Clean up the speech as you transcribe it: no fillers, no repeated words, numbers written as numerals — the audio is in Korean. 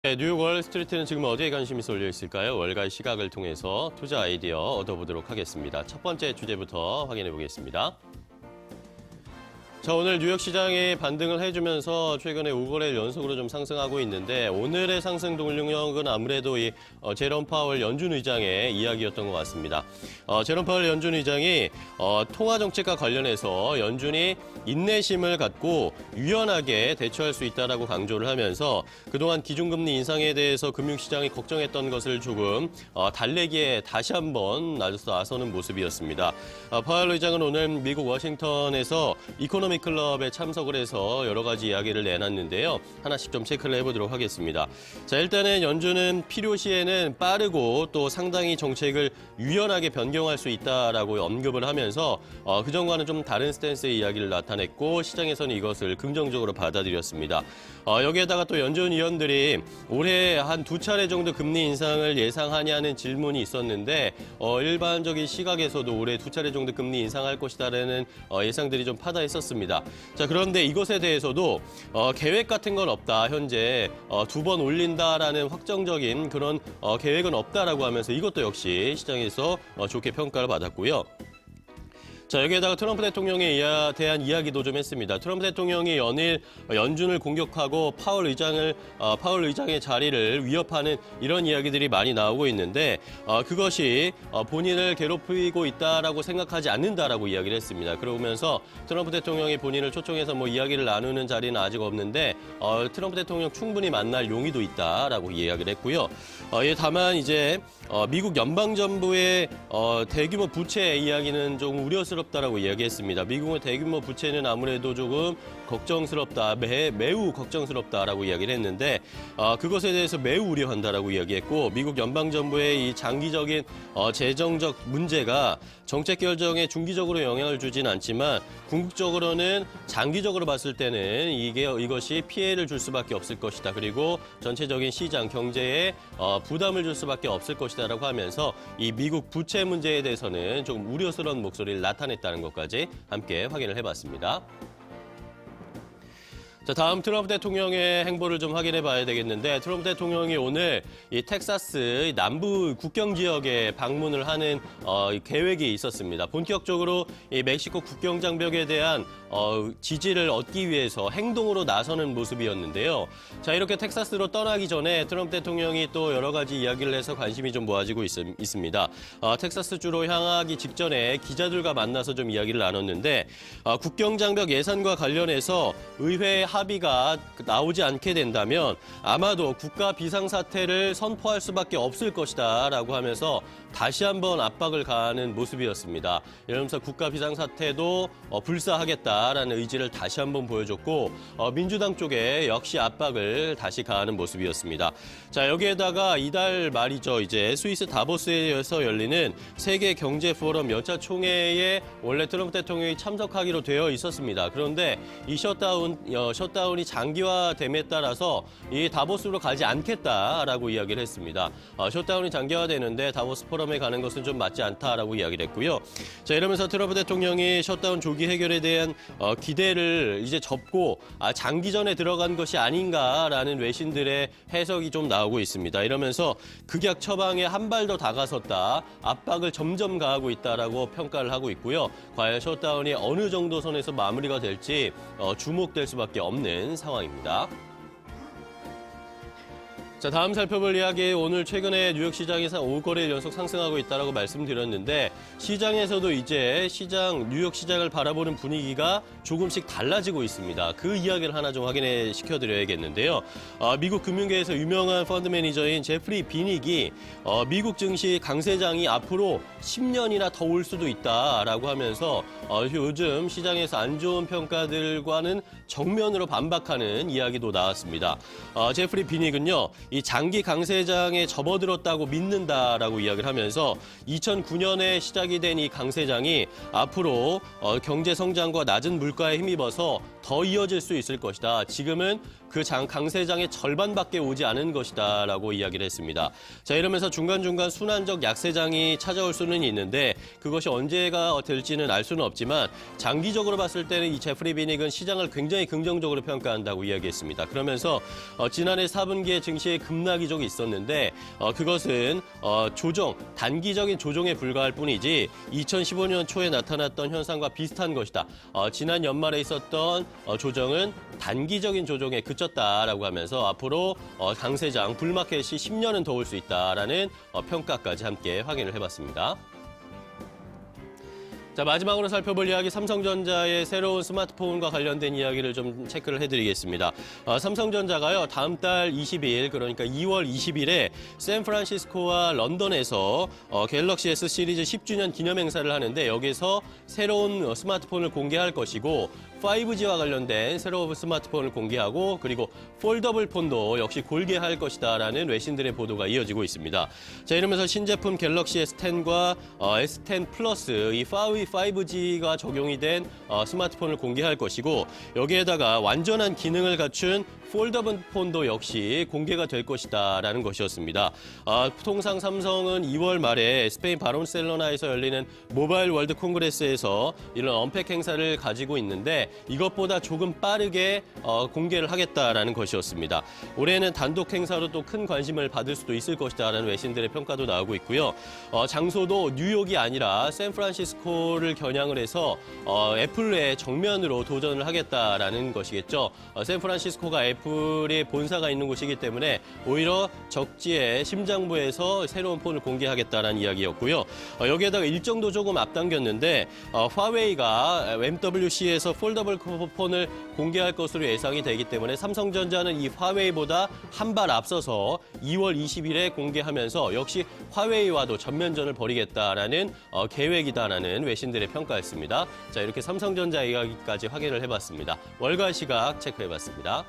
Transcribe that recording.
네, 뉴욕 월스트리트는 지금 어디에 관심이 쏠려 있을까요? 월가의 시각을 통해서 투자 아이디어 얻어보도록 하겠습니다. 첫 번째 주제부터 확인해 보겠습니다. 자, 오늘 뉴욕 시장이 반등을 해주면서 최근에 5거래일 연속으로 좀 상승하고 있는데 오늘의 상승 동력은 아무래도 이 제롬 파월 연준 의장의 이야기였던 것 같습니다. 제롬 파월 연준 의장이 통화 정책과 관련해서 연준이 인내심을 갖고 유연하게 대처할 수 있다라고 강조를 하면서 그동안 기준금리 인상에 대해서 금융시장이 걱정했던 것을 조금 달래기에 다시 한번 나서는 모습이었습니다. 파월 의장은 오늘 미국 워싱턴에서 이코노미 클럽에 참석을 해서 여러 가지 이야기를 내놨는데요. 하나씩 좀 체크를 해보도록 하겠습니다. 자, 일단은 연준은 필요시에는 빠르고 또 상당히 정책을 유연하게 변경할 수 있다라고 언급을 하면서 그전과는 좀 다른 스탠스의 이야기를 나타냈고 시장에서는 이것을 긍정적으로 받아들였습니다. 여기에다가 또 연준 위원들이 올해 한 2차례 정도 금리 인상을 예상하냐는 질문이 있었는데 일반적인 시각에서도 올해 2차례 정도 금리 인상할 것이다라는 예상들이 좀 파다했었습니다. 자, 그런데 이것에 대해서도 계획 같은 건 없다. 현재 2번 올린다라는 확정적인 그런 계획은 없다라고 하면서 이것도 역시 시장에서 좋게 평가를 받았고요. 자, 여기에다가 트럼프 대통령에 대한 이야기도 좀 했습니다. 트럼프 대통령이 연일 연준을 공격하고 파월 의장의 자리를 위협하는 이런 이야기들이 많이 나오고 있는데 그것이 본인을 괴롭히고 있다라고 생각하지 않는다라고 이야기를 했습니다. 그러면서 트럼프 대통령이 본인을 초청해서 이야기를 나누는 자리는 아직 없는데 트럼프 대통령 충분히 만날 용의도 있다라고 이야기를 했고요. 다만 이제 미국 연방정부의 대규모 부채 이야기는 좀 우려스럽다라고 이야기했습니다. 미국의 대규모 부채는 아무래도 조금 걱정스럽다, 매우 걱정스럽다라고 이야기를 했는데 그것에 대해서 매우 우려한다라고 이야기했고 미국 연방정부의 이 장기적인 재정적 문제가 정책 결정에 중기적으로 영향을 주진 않지만 궁극적으로는 장기적으로 봤을 때는 이것이 피해를 줄 수밖에 없을 것이다. 그리고 전체적인 시장 경제에 부담을 줄 수밖에 없을 것이다라고 하면서 이 미국 부채 문제에 대해서는 조금 우려스러운 목소리를 나타냈다는 것까지 함께 확인을 해봤습니다. 자, 다음 트럼프 대통령의 행보를 좀 확인해 봐야 되겠는데 트럼프 대통령이 오늘 이 텍사스 남부 국경 지역에 방문을 하는 계획이 있었습니다. 본격적으로 이 멕시코 국경 장벽에 대한 지지를 얻기 위해서 행동으로 나서는 모습이었는데요. 자, 이렇게 텍사스로 떠나기 전에 트럼프 대통령이 또 여러 가지 이야기를 해서 관심이 좀 모아지고 있습니다. 텍사스주로 향하기 직전에 기자들과 만나서 좀 이야기를 나눴는데 국경 장벽 예산과 관련해서 의회 합의가 나오지 않게 된다면 아마도 국가 비상사태를 선포할 수밖에 없을 것이다라고 하면서 다시 한번 압박을 가하는 모습이었습니다. 이러면서 국가 비상사태도 불사하겠다라는 의지를 다시 한번 보여줬고 민주당 쪽에 역시 압박을 다시 가하는 모습이었습니다. 자, 여기에다가 이달 말이죠. 이제 스위스 다보스에서 열리는 세계 경제 포럼 연차 총회에 원래 트럼프 대통령이 참석하기로 되어 있었습니다. 그런데 이 셧다운이 장기화됨에 따라서 이 다보스로 가지 않겠다라고 이야기를 했습니다. 셧다운이 장기화되는데 다보스 포럼에 가는 것은 좀 맞지 않다라고 이야기를 했고요. 자, 이러면서 트럼프 대통령이 셧다운 조기 해결에 대한 기대를 이제 접고 장기전에 들어간 것이 아닌가라는 외신들의 해석이 좀 나오고 있습니다. 이러면서 극약 처방에 한 발 더 다가섰다, 압박을 점점 가하고 있다라고 평가를 하고 있고요. 과연 셧다운이 어느 정도 선에서 마무리가 될지 주목될 수밖에 없는 상황입니다. 자, 다음 살펴볼 이야기 오늘 최근에 뉴욕 시장에서 5거래일 연속 상승하고 있다고 말씀드렸는데 시장에서도 이제 뉴욕 시장을 바라보는 분위기가 조금씩 달라지고 있습니다. 그 이야기를 하나 좀 확인해 시켜드려야겠는데요. 미국 금융계에서 유명한 펀드 매니저인 제프리 비닉이 미국 증시 강세장이 앞으로 10년이나 더 올 수도 있다라고 하면서 요즘 시장에서 안 좋은 평가들과는 정면으로 반박하는 이야기도 나왔습니다. 제프리 비닉은요. 이 장기 강세장에 접어들었다고 믿는다라고 이야기를 하면서 2009년에 시작이 된 이 강세장이 앞으로 경제 성장과 낮은 물가에 힘입어서 더 이어질 수 있을 것이다. 지금은 그 강세장의 절반밖에 오지 않은 것이다라고 이야기를 했습니다. 자, 이러면서 중간중간 순환적 약세장이 찾아올 수는 있는데 그것이 언제가 될지는 알 수는 없지만 장기적으로 봤을 때는 이 제프리 비닉은 시장을 굉장히 긍정적으로 평가한다고 이야기했습니다. 그러면서 지난해 4분기에 증시의 급락이적이 있었는데 그것은 단기적인 조정에 불과할 뿐이지 2015년 초에 나타났던 현상과 비슷한 것이다. 지난 연말에 있었던 조정은 단기적인 조정에 그쳤다라고 하면서 앞으로 강세장 불마켓이 10년은 더 올 수 있다라는 평가까지 함께 확인을 해봤습니다. 자, 마지막으로 살펴볼 이야기 삼성전자의 새로운 스마트폰과 관련된 이야기를 좀 체크를 해드리겠습니다. 삼성전자가요, 다음 달 20일, 그러니까 2월 20일에 샌프란시스코와 런던에서 갤럭시 S 시리즈 10주년 기념 행사를 하는데 여기서 새로운 스마트폰을 공개할 것이고 5G와 관련된 새로운 스마트폰을 공개하고 그리고 폴더블 폰도 역시 공개할 것이다라는 외신들의 보도가 이어지고 있습니다. 자, 이러면서 신제품 갤럭시 S10과 S10 플러스 이 5G가 적용이 된 스마트폰을 공개할 것이고 여기에다가 완전한 기능을 갖춘 폴더블 폰도 역시 공개가 될 것이다라는 것이었습니다. 통상 삼성은 2월 말에 스페인 바르셀로나에서 열리는 모바일 월드 콩그레스에서 이런 언팩 행사를 가지고 있는데 이것보다 조금 빠르게 공개를 하겠다라는 것이었습니다. 올해는 단독 행사로 또 큰 관심을 받을 수도 있을 것이다라는 외신들의 평가도 나오고 있고요. 장소도 뉴욕이 아니라 샌프란시스코를 겨냥을 해서 애플의 정면으로 도전을 하겠다라는 것이겠죠. 샌프란시스코가 애플의 본사가 있는 곳이기 때문에 오히려 적지의 심장부에서 새로운 폰을 공개하겠다는 이야기였고요. 여기에다가 일정도 조금 앞당겼는데 화웨이가 MWC에서 폴더블 폰을 공개할 것으로 예상이 되기 때문에 삼성전자는 이 화웨이보다 한 발 앞서서 2월 20일에 공개하면서 역시 화웨이와도 전면전을 벌이겠다라는 계획이다라는 외신들의 평가였습니다. 자, 이렇게 삼성전자 이야기까지 확인을 해봤습니다. 월가 시각 체크해봤습니다.